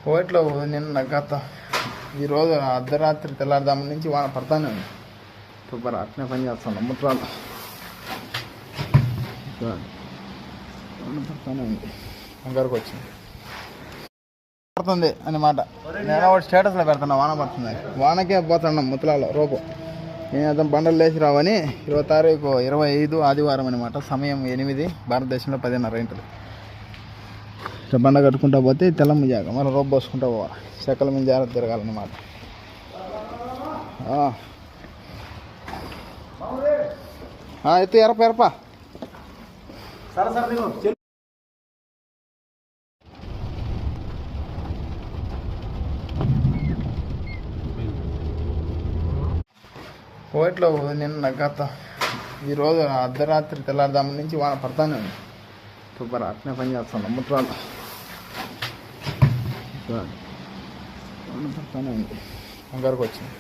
కోయిట్లో నిన్న గత ఈరోజు అర్ధరాత్రి తెల్లారుదాము నుంచి వాన పడతానే ఉంది. సూపర్ అట్నే పని చేస్తాను ముట్రాలు పడతానే ఉంది. అంగారికి వచ్చింది పడుతుంది అన్నమాట. నేను ఒకటి స్టేటస్లో పెడుతున్నా వాన పడుతుంది. వానకే పోతున్నాం ముత్రాలు రోపు. నేను బండలు లేచి రావని 20 తారీఖు 25 ఆదివారం అనమాట. సమయం 8 భారతదేశంలో 10:30 ఇంటది. ఇట్లా బండ కట్టుకుంటా పోతే తెల్లమ్మ జాగ మళ్ళీ రోప్ పోసుకుంటా పోవాలి. చెక్కల మీద జాగ్రత్త తిరగాలన్నమాట. ఎత్తు ఎరప కోయిట్లో నిన్న గత ఈరోజు అర్ధరాత్రి తెల్లారుదాము నుంచి వాన పడతానే ఉంది. సూపర్ అట్నే పని చేస్తాను ముట్రాలు పడతానే ఉంది. అంగారికి వచ్చింది.